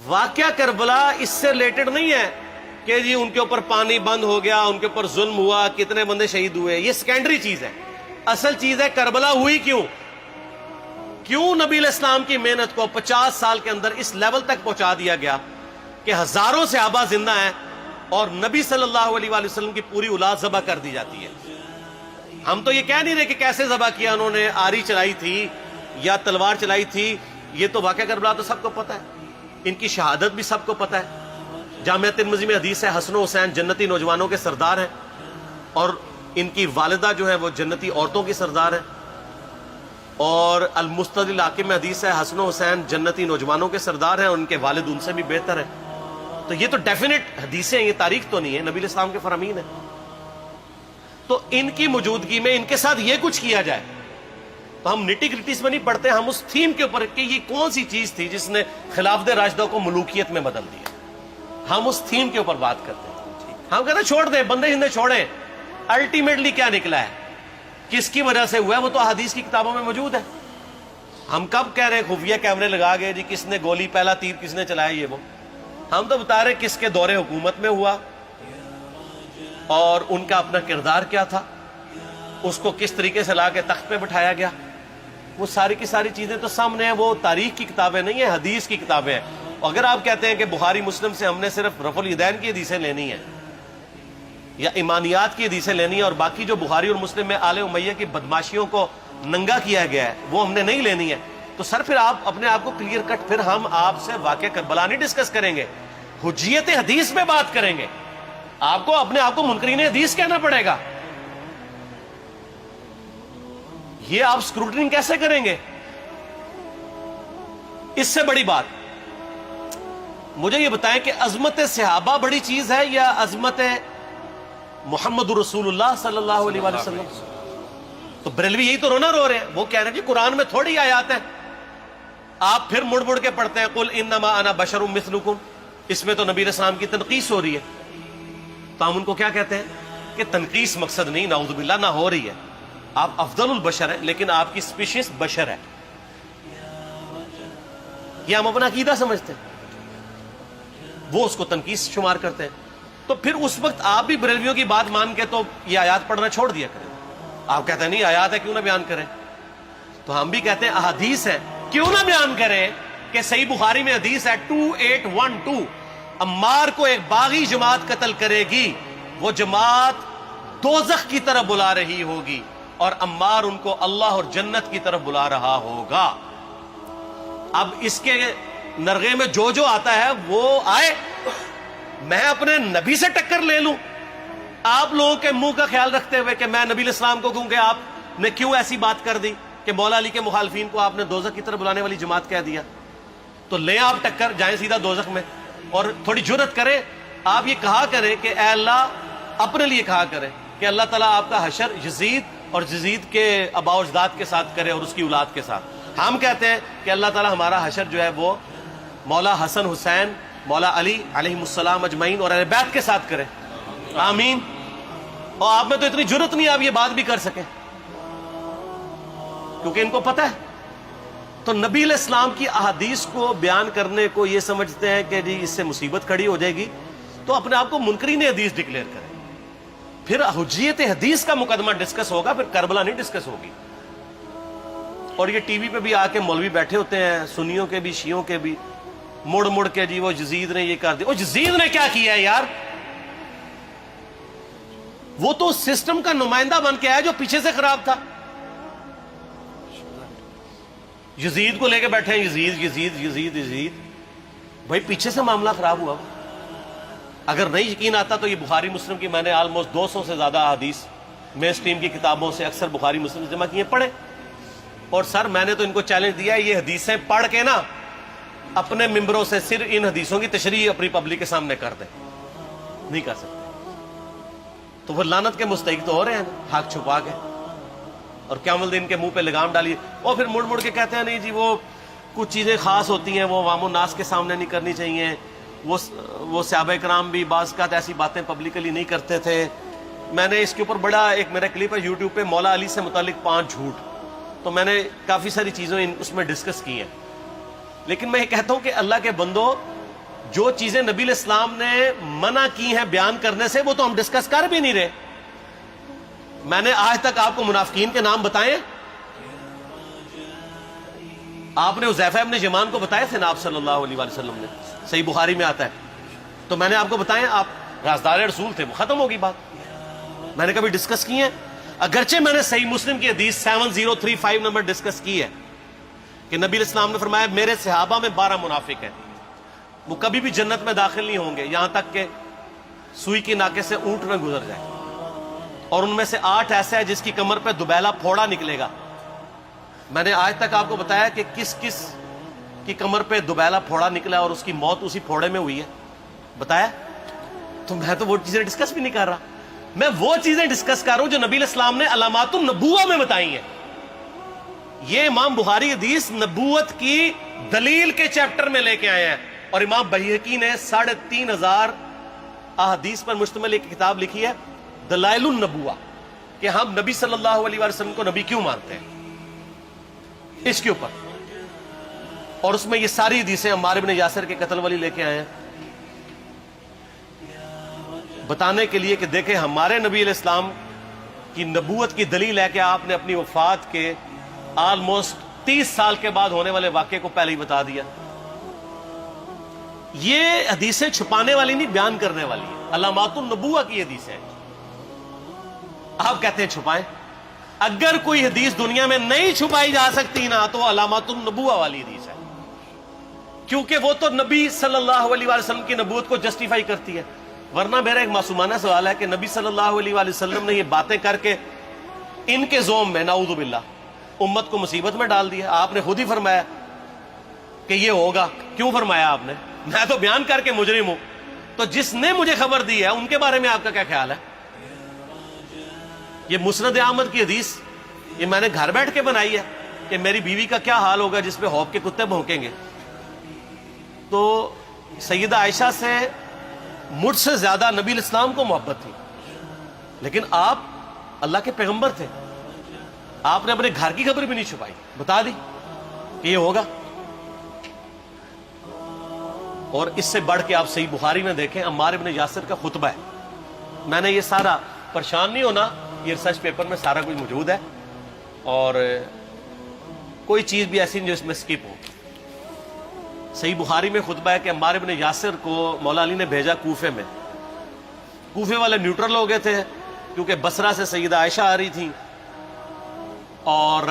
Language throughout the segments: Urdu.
واقعہ کربلا اس سے ریلیٹڈ نہیں ہے کہ جی ان کے اوپر پانی بند ہو گیا، ان کے اوپر ظلم ہوا، کتنے بندے شہید ہوئے، یہ سیکنڈری چیز ہے. اصل چیز ہے کربلا ہوئی کیوں نبی علیہ السلام کی محنت کو 50 سال کے اندر اس لیول تک پہنچا دیا گیا کہ ہزاروں صحابہ زندہ ہیں اور نبی صلی اللہ علیہ وآلہ وسلم کی پوری اولاد ذبح کر دی جاتی ہے. ہم تو یہ کہہ نہیں رہے کہ کیسے ذبح کیا انہوں نے، آری چلائی تھی یا تلوار چلائی تھی، یہ تو واقعہ کربلا تو سب کو پتہ ہے، ان کی شہادت بھی سب کو پتہ ہے. جامعہ ترمذی میں حدیث ہے حسن و حسین جنتی نوجوانوں کے سردار ہیں اور ان کی والدہ جو ہے وہ جنتی عورتوں کی سردار ہیں. اور المستدرک الحاکم میں حدیث ہے حسن و حسین جنتی نوجوانوں کے سردار ہیں اور ان کے والد ان سے بھی بہتر ہیں. تو یہ تو ڈیفینٹ حدیثیں ہیں، یہ تاریخ تو نہیں ہے، نبی علیہ السلام کے فرامین ہیں. تو ان کی موجودگی میں ان کے ساتھ یہ کچھ کیا جائے تو ہم نٹی گریٹیز میں نہیں پڑھتے، ہم اس تھیم کے اوپر کہ یہ کون سی چیز تھی جس نے خلافت راشدہ کو ملوکیت میں بدل دیا، ہم اس تھیم کے اوپر بات کرتے ہیں. ہم کہتے ہیں چھوڑ دیں، بندے ہندے چھوڑیں. الٹیمیٹلی کیا نکلا ہے، کس کی وجہ سے ہوا ہے، وہ تو احادیث کی کتابوں میں موجود ہے. ہم کب کہہ رہے ہیں خفیہ کیمرے لگا گئے جی کس نے گولی پہلا تیر کس نے چلایا، یہ وہ ہم تو بتا رہے کس کے دور حکومت میں ہوا اور ان کا اپنا کردار کیا تھا، اس کو کس طریقے سے لا کے تخت پہ بٹھایا گیا. وہ ساری کی ساری چیزیں تو سامنے ہیں، وہ تاریخ کی کتابیں نہیں ہیں، حدیث کی کتابیں ہیں. اگر آپ کہتے ہیں کہ بخاری مسلم سے ہم نے صرف رفع الیدین کی حدیثیں لینی ہیں یا ایمانیات کی حدیثیں لینی ہیں اور باقی جو بخاری اور مسلم میں آل امیہ کی بدماشیوں کو ننگا کیا گیا ہے وہ ہم نے نہیں لینی ہے، تو سر پھر آپ اپنے آپ کو کلیئر کٹ، پھر ہم آپ سے واقعہ کربلا نہیں ڈسکس کریں گے، حجیت حدیث میں بات کریں گے. آپ کو اپنے آپ کو منکرین حدیث کہنا پڑے گا. یہ آپ اسکروٹنگ کیسے کریں گے؟ اس سے بڑی بات مجھے یہ بتائیں کہ عظمت صحابہ بڑی چیز ہے یا عظمت محمد رسول اللہ صلی اللہ علیہ وآلہ وسلم؟ تو بریلوی یہی تو رونا رو رہے ہیں، وہ کہہ رہے ہیں کہ قرآن میں تھوڑی آیات ہیں. آپ پھر مڑ مڑ کے پڑھتے ہیں قل انما انا بشر مثلکم، اس میں تو نبی علیہ السلام کی تنقیص ہو رہی ہے. تو ہم ان کو کیا کہتے ہیں کہ تنقیص مقصد نہیں، نعوذ باللہ نہ ہو رہی ہے، آپ افضل البشر ہیں لیکن آپ کی سپیشیز بشر ہے. یہ ہم اپنا عقیدہ سمجھتے ہیں، وہ اس کو تنقیص شمار کرتے ہیں. تو پھر اس وقت آپ بھی بریلویوں کی بات مان کے تو یہ آیات پڑھنا چھوڑ دیا کریں. آپ کہتے ہیں نہیں آیات ہے کیوں نہ بیان کریں، تو ہم بھی کہتے ہیں احادیث ہے کیوں نہ بیان کریں. کہ صحیح بخاری میں حدیث ہے 2812 عمار کو ایک باغی جماعت قتل کرے گی، وہ جماعت دوزخ کی طرف بلا رہی ہوگی اور عمار ان کو اللہ اور جنت کی طرف بلا رہا ہوگا. اب اس کے نرغے میں جو آتا ہے وہ آئے، میں اپنے نبی سے ٹکر لے لوں آپ لوگوں کے منہ کا خیال رکھتے ہوئے کہ میں نبی علیہ السلام کو کہوں کہ آپ نے کیوں ایسی بات کر دی کہ مولا علی کے مخالفین کو آپ نے دوزخ کی طرف بلانے والی جماعت کہہ دیا. تو لیں آپ ٹکر، جائیں سیدھا دوزخ میں. اور تھوڑی جرت کریں، آپ یہ کہا کریں کہ اے اللہ، اپنے لیے کہا کریں کہ اللہ تعالیٰ آپ کا حشر یزید اور یزید کے آباء و اجداد کے ساتھ کرے اور اس کی اولاد کے ساتھ. ہم کہتے ہیں کہ اللہ تعالیٰ ہمارا حشر جو ہے وہ مولا حسن حسین، مولا علی علیہ السلام اجمعین اور اہل بیت کے ساتھ کرے، آمین. اور آپ میں تو اتنی جرت نہیں آپ یہ بات بھی کر سکیں کیونکہ ان کو پتہ ہے. تو نبی علیہ السلام کی احادیث کو بیان کرنے کو یہ سمجھتے ہیں کہ جی اس سے مصیبت کھڑی ہو جائے گی تو اپنے آپ کو منکرین حدیث ڈکلیئر کریں. پھر حجیت حدیث کا مقدمہ ڈسکس ہوگا، پھر کربلا نہیں ڈسکس ہوگی. اور یہ ٹی وی پہ بھی آ کے مولوی بیٹھے ہوتے ہیں، سنیوں کے بھی شیعوں کے بھی، مڑ مڑ کے جی وہ یزید نے یہ کر دیا. وہ یزید نے کیا کیا ہے یار؟ وہ تو سسٹم کا نمائندہ بن کے آیا جو پیچھے سے خراب تھا. یزید کو لے کے بیٹھے ہیں، یزید یزید یزید یزید. بھائی پیچھے سے معاملہ خراب ہوا. اگر نہیں یقین آتا تو یہ بخاری مسلم کی میں نے آلموسٹ 200 سے زیادہ حدیث مین اسٹریم کی کتابوں سے اکثر بخاری مسلم جمع کیے، پڑھے. اور سر میں نے تو ان کو چیلنج دیا ہے یہ حدیثیں پڑھ کے نا اپنے ممبروں سے صرف ان حدیثوں کی تشریح اپنی پبلک کے سامنے کر دیں. نہیں کر سکتے تو وہ لعنت کے مستحق تو ہو رہے ہیں حق چھپا کے، اور قیامت دن کے منہ پہ لگام ڈالیے. اور پھر مڑ مڑ کے کہتے ہیں نہیں جی وہ کچھ چیزیں خاص ہوتی ہیں وہ عوام الناس کے سامنے نہیں کرنی چاہیے. وہ صحابہ کرام بھی بعض کا ایسی باتیں پبلکلی نہیں کرتے تھے. میں نے اس کے اوپر بڑا ایک میرا کلپ ہے یوٹیوب پہ، مولا علی سے متعلق 5 جھوٹ. تو میں نے کافی ساری چیزیں اس میں ڈسکس کی ہیں. لیکن میں یہ کہتا ہوں کہ اللہ کے بندو جو چیزیں نبی علیہ السلام نے منع کی ہیں بیان کرنے سے وہ تو ہم ڈسکس کر بھی نہیں رہے. میں نے آج تک آپ کو منافقین کے نام بتائے؟ آپ نے حذیفہ ابن یمان کو بتائے تھے نا آپ صلی اللہ علیہ وسلم نے؟ صحیح بخاری میں آتا ہے. تو میں نے آپ کو بتائے، آپ رازدار رسول تھے، وہ ختم ہوگی بات. میں نے کبھی ڈسکس کی ہے؟ اگرچہ میں نے صحیح مسلم کی حدیث 7035 نمبر ڈسکس کی ہے کہ نبی علیہ السلام نے فرمایا میرے صحابہ میں 12 منافق ہیں، وہ کبھی بھی جنت میں داخل نہیں ہوں گے یہاں تک کہ سوئی کی ناکے سے اونٹ نہ گزر جائے، اور ان میں سے 8 ایسا ہے جس کی کمر پہ دوبیلا پھوڑا نکلے گا. میں نے آج تک آپ کو بتایا کہ کس کس کی کمر پہ دوبیلا پھوڑا نکلا اور اس کی موت اسی پھوڑے میں ہوئی ہے؟ بتایا؟ تو میں تو وہ چیزیں ڈسکس بھی نہیں کر رہا، میں وہ چیزیں ڈسکس کر رہا ہوں جو نبی علیہ السلام نے علامات النبوہ میں بتائی ہیں. یہ امام بخاری حدیث نبوت کی دلیل کے چیپٹر میں لے کے آئے ہیں، اور امام بہقی نے 3500 احادیث پر مشتمل ایک کتاب لکھی ہے دلائل النبوہ، کہ ہم نبی صلی اللہ علیہ وسلم کو نبی کیوں مانتے ہیں، اس کے اوپر. اور اس میں یہ ساری حدیثیں عمار بن یاسر کے قتل والی لے کے آئے ہیں، بتانے کے لیے کہ دیکھیں ہمارے نبی علیہ السلام کی نبوت کی دلیل ہے کہ آپ نے اپنی وفات کے آلموسٹ 30 سال کے بعد ہونے والے واقعے کو پہلے ہی بتا دیا. یہ حدیثیں چھپانے والی نہیں، بیان کرنے والی ہیں، علامات النبوہ کی حدیثیں. آپ کہتے ہیں چھپائیں. اگر کوئی حدیث دنیا میں نہیں چھپائی جا سکتی نا تو علامات النبوہ والی حدیث ہے، کیونکہ وہ تو نبی صلی اللہ علیہ وسلم کی نبوت کو جسٹیفائی کرتی ہے. ورنہ میرا ایک معصومانہ سوال ہے کہ نبی صلی اللہ علیہ وسلم نے یہ باتیں کر کے ان کے زوم میں نعوذ باللہ امت کو مصیبت میں ڈال دیا. آپ نے خود ہی فرمایا کہ یہ ہوگا. کیوں فرمایا آپ نے؟ میں تو بیان کر کے مجرم ہوں. تو جس نے مجھے خبر دی ہے ان کے بارے میں آپ کا کیا خیال ہے؟ یہ مسند احمد کی حدیث یہ میں نے گھر بیٹھ کے بنائی ہے کہ میری بیوی کا کیا حال ہوگا جس پہ خوف کے کتے بھونکیں گے. تو سیدہ عائشہ سے مجھ سے زیادہ نبی علیہ السلام کو محبت تھی، لیکن آپ اللہ کے پیغمبر تھے، آپ نے اپنے گھر کی خبر بھی نہیں چھپائی، بتا دی کہ یہ ہوگا. اور اس سے بڑھ کے آپ صحیح بخاری میں دیکھیں عمار ابن یاسر کا خطبہ ہے. میں نے یہ سارا، پریشان نہیں ہونا، یہ ریسرچ پیپر میں سارا کچھ موجود ہے، اور کوئی چیز بھی ایسی نہیں جو اس میں سکپ ہو. صحیح بخاری میں خطبہ ہے کہ عمار ابن یاسر کو مولا علی نے بھیجا کوفے میں. کوفے والے نیوٹرل ہو گئے تھے کیونکہ بصرہ سے سیدہ عائشہ آ رہی تھیں، اور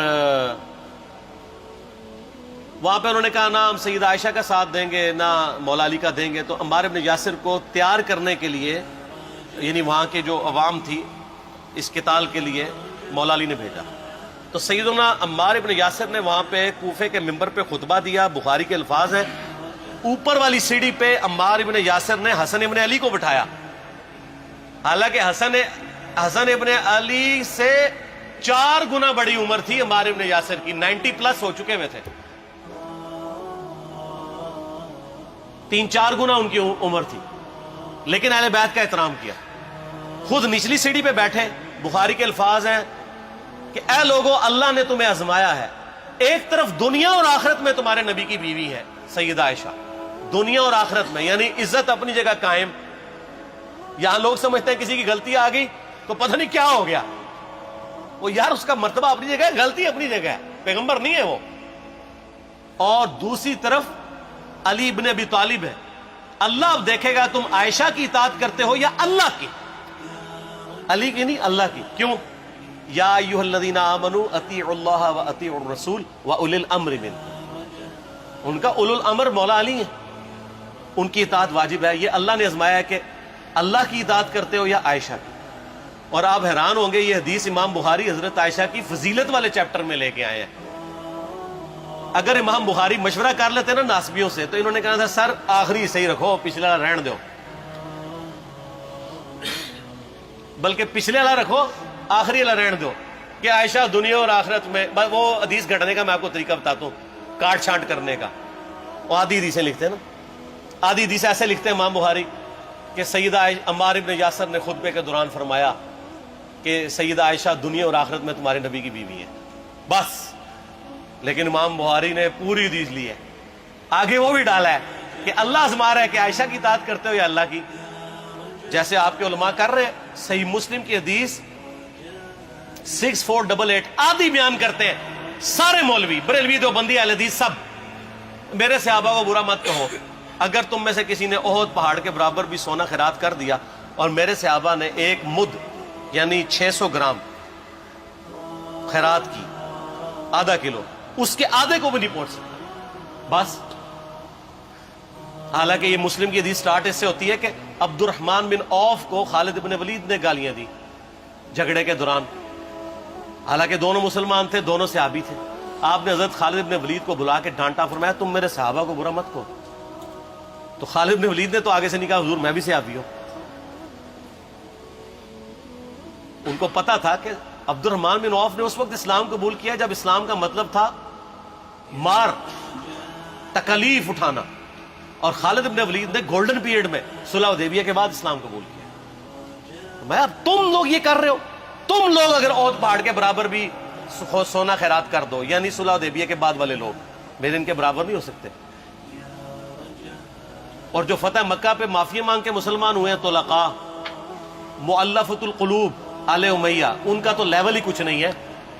وہاں پہ انہوں نے کہا نہ ہم سیدہ عائشہ کا ساتھ دیں گے نہ مولا علی کا دیں گے. تو عمار ابن یاسر کو تیار کرنے کے لیے، یعنی وہاں کے جو عوام تھی اس قتال کے لیے، مولا علی نے بھیجا. تو سیدنا عمار ابن یاسر نے وہاں پہ کوفے کے ممبر پہ خطبہ دیا. بخاری کے الفاظ ہیں، اوپر والی سیڑھی پہ عمار ابن یاسر نے حسن ابن علی کو بٹھایا، حالانکہ حسن ابن علی سے 4 گنا بڑی عمر تھی عمار ابن یاسر کی، 90 پلس ہو چکے ہوئے تھے، 3-4 گنا ان کی عمر تھی. لیکن اہل بیت کا احترام کیا، خود نچلی سیڑھی پہ بیٹھے. بخاری کے الفاظ ہیں کہ اے لوگو اللہ نے تمہیں آزمایا ہے، ایک طرف دنیا اور آخرت میں تمہارے نبی کی بیوی ہے سیدہ عائشہ، دنیا اور آخرت میں، یعنی عزت اپنی جگہ قائم. یہاں لوگ سمجھتے ہیں کسی کی غلطی آ گئی تو پتہ نہیں کیا ہو گیا. وہ یار اس کا مرتبہ اپنی جگہ ہے، غلطی اپنی جگہ ہے، پیغمبر نہیں ہے وہ. اور دوسری طرف علی ابن ابی طالب ہے. اللہ اب دیکھے گا تم عائشہ کی اطاعت کرتے ہو یا اللہ کی. علی کی نہیں، اللہ کی. کیوں؟ یا ایھا الذین آمنوا اطیعوا اللہ واطیعوا الرسول واولی الامر منکم. ان کا اولو الامر مولا علی ہیں، ان کی اطاعت واجب ہے. یہ اللہ نے آزمایا ہے کہ اللہ کی اطاعت کرتے ہو یا عائشہ کی. اور آپ حیران ہوں گے، یہ حدیث امام بخاری حضرت عائشہ کی فضیلت والے چیپٹر میں لے کے آئے ہیں. اگر امام بخاری مشورہ کر لیتے نا ناسبیوں سے تو انہوں نے کہا تھا سر آخری صحیح رکھو، پچھلا رہن دو، بلکہ پچھلے والا رکھو آخری والا رہن دو، کہ عائشہ دنیا اور آخرت میں. وہ حدیث گھڑنے کا میں آپ کو طریقہ بتاتا ہوں، کاٹ چھانٹ کرنے کا. وہ آدھی حدیثیں لکھتے ہیں نا، آدھی حدیث ایسے لکھتے ہیں امام بخاری کہ سیدہ عمار ابن یاسر نے خطبے کے دوران فرمایا کہ سیدہ عائشہ دنیا اور آخرت میں تمہارے نبی کی بیوی ہے، بس. لیکن امام بخاری نے پوری حدیث لی ہے، آگے وہ بھی ڈالا ہے کہ اللہ آزما رہا ہے کہ عائشہ کی اطاعت کرتے ہو یا اللہ کی؟ جیسے آپ کے علماء کر رہے ہیں. صحیح مسلم کی حدیث 6488 آدھی بیان کرتے ہیں سارے مولوی، بریلوی، دیوبندی، اہل حدیث سب. میرے صحابہ کو برا مت کہو. اگر تم میں سے کسی نے احد پہاڑ کے برابر بھی سونا خیرات کر دیا اور میرے صحابہ نے ایک مد یعنی 600 گرام خیرات کی، آدھا کلو، اس کے آدھے کو بھی نہیں پہنچ سکتا بس. حالانکہ یہ مسلم کی حدیث سٹارٹ اس سے ہوتی ہے کہ عبد الرحمن بن عوف کو خالد بن ولید نے گالیاں دی جھگڑے کے دوران. حالانکہ دونوں مسلمان تھے، دونوں صحابی تھے. آپ نے حضرت خالد بن ولید کو بلا کے ڈانٹا، فرمایا تم میرے صحابہ کو برا مت کہو. تو خالد بن ولید نے تو آگے سے نہیں کہا حضور میں بھی صحابی ہوں. ان کو پتا تھا کہ عبد الرحمن بن عوف نے اس وقت اسلام قبول کیا جب اسلام کا مطلب تھا مار، تکلیف اٹھانا، اور خالد بن ولید نے گولڈن پیریڈ میں صلح حدیبیہ کے بعد اسلام قبول کیا. میں اب تم لوگ یہ کر رہے ہو، تم لوگ اگر احد پہاڑ کے برابر بھی سونا خیرات کر دو، یعنی صلح حدیبیہ کے بعد والے لوگ میرے ان کے برابر نہیں ہو سکتے. اور جو فتح مکہ پہ معافی مانگ کے مسلمان ہوئے ہیں طلقاء، مؤلفۃ القلوب، آل امیہ، ان کا تو لیول ہی کچھ نہیں ہے.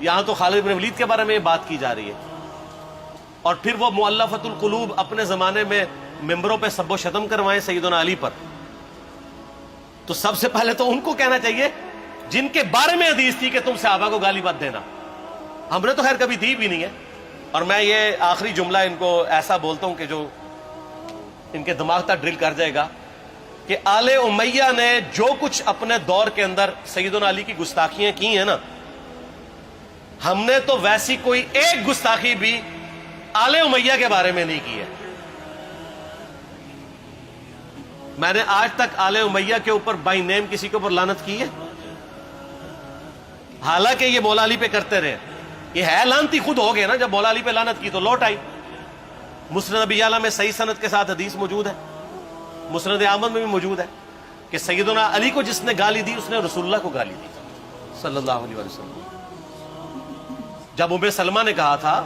یہاں تو خالد بن ولید کے بارے میں یہ بات کی جا رہی ہے. اور پھر وہ مؤلفۃ القلوب اپنے زمانے میں ممبروں پہ سب و شتم کروائیں سیدنا علی پر. تو سب سے پہلے تو ان کو کہنا چاہیے جن کے بارے میں حدیث تھی کہ تم صحابہ کو گالی مت دینا. ہم نے تو خیر کبھی دی بھی نہیں ہے. اور میں یہ آخری جملہ ان کو ایسا بولتا ہوں کہ جو ان کے دماغ تک ڈرل کر جائے گا کہ آل امیہ نے جو کچھ اپنے دور کے اندر سیدنا علی کی گستاخیاں کی ہیں نا، ہم نے تو ویسی کوئی ایک گستاخی بھی آل امیہ کے بارے میں نہیں کی ہے. میں نے آج تک آل امیہ کے اوپر بائی نیم کسی کے اوپر لعنت کی ہے؟ حالانکہ یہ مولا علی پہ کرتے رہے. یہ ہے لعنتی خود ہو گئے نا، جب مولا علی پہ لعنت کی تو لوٹ آئی. مسند ابی یعلا میں صحیح سند کے ساتھ حدیث موجود ہے، مسند احمد میں بھی موجود ہے کہ سیدنا علی کو جس نے گالی دی اس نے رسول اللہ کو گالی دی صلی اللہ علیہ وسلم. جب ام سلمہ نے کہا تھا،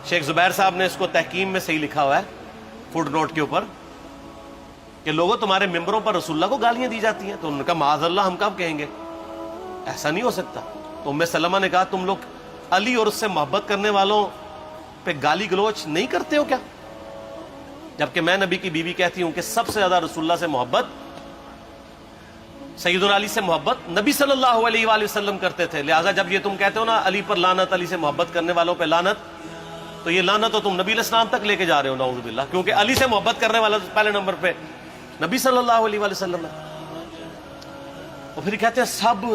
شیخ زبیر صاحب نے اس کو تحکیم میں صحیح لکھا ہوا ہے فوٹ نوٹ کے اوپر، کہ لوگوں تمہارے ممبروں پر رسول اللہ کو گالیاں دی جاتی ہیں، تو انہوں نے کہا معاذ اللہ، ہم کب کہیں گے، ایسا نہیں ہو سکتا. تو ام سلمہ نے کہا تم لوگ علی اور اس سے محبت کرنے والوں پہ گالی گلوچ نہیں کرتے ہو کیا؟ جبکہ میں نبی کی بیوی کہتی ہوں کہ سب سے زیادہ رسول اللہ سے محبت، سیدنا علی سے محبت نبی صلی اللہ علیہ وآلہ وسلم کرتے تھے. لہٰذا جب یہ تم کہتے ہو نا علی پر لعنت، علی سے محبت کرنے والوں پہ لعنت، تو یہ لعنت تو تم نبی علیہ السلام تک لے کے جا رہے ہو نعوذ باللہ، کیونکہ علی سے محبت کرنے والا پہلے نمبر پہ نبی صلی اللہ علیہ وآلہ وسلم ہے. اور پھر کہتے ہیں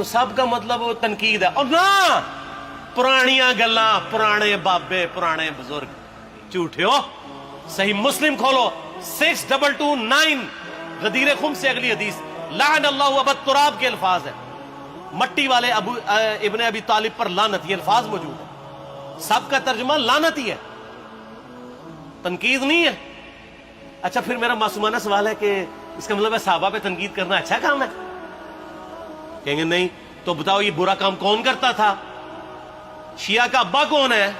سب کا مطلب تنقید ہے. اور نہ، پرانیاں گلاں، پرانے بابے، پرانے بزرگ جھوٹے ہو. صحیح مسلم کھولو 6229 غدیر خم سے اگلی حدیث، لعن اللہ ابا التراب کے الفاظ ہیں، مٹی والے ابن ابی طالب پر لعنت، یہ الفاظ موجود ہے. سب کا ترجمہ لعنت ہی ہے، تنقید نہیں ہے. اچھا پھر میرا معصومانہ سوال ہے کہ اس کا مطلب ہے صحابہ پہ تنقید کرنا اچھا کام ہے؟ کہیں گے نہیں. تو بتاؤ یہ برا کام کون کرتا تھا؟ شیعہ کا ابا کون ہے؟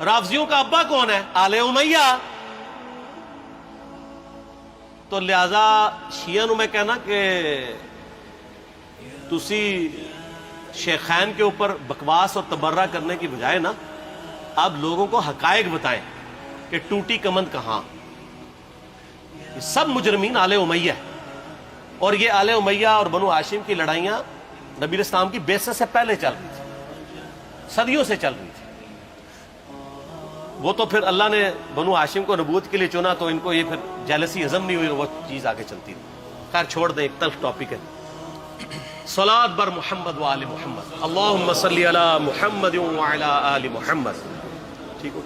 رافضیوں کا ابا کون ہے؟ آل امیہ. تو لہذا شیعہ نو میں کہنا کہ تسی شیخین کے اوپر بکواس اور تبرہ کرنے کی بجائے نا، آپ لوگوں کو حقائق بتائیں کہ ٹوٹی کمند کہاں. یہ سب مجرمین آل امیہ ہے. اور یہ آل امیہ اور بنو ہاشم کی لڑائیاں نبی علیہ السلام کی بعثت سے پہلے چل رہی تھی، صدیوں سے چل رہی تھی. وہ تو پھر اللہ نے بنو ہاشم کو نبوت کے لیے چنا تو ان کو یہ پھر جیلسی ہضم نہیں ہوئی، وہ چیز آگے چلتی رہی. خیر چھوڑ دیں، ایک تلخ ٹاپک ہے. صلاۃ بر محمد و آل محمد، اللہم صلی علی محمد و علی آل محمد. ٹھیک ہو؟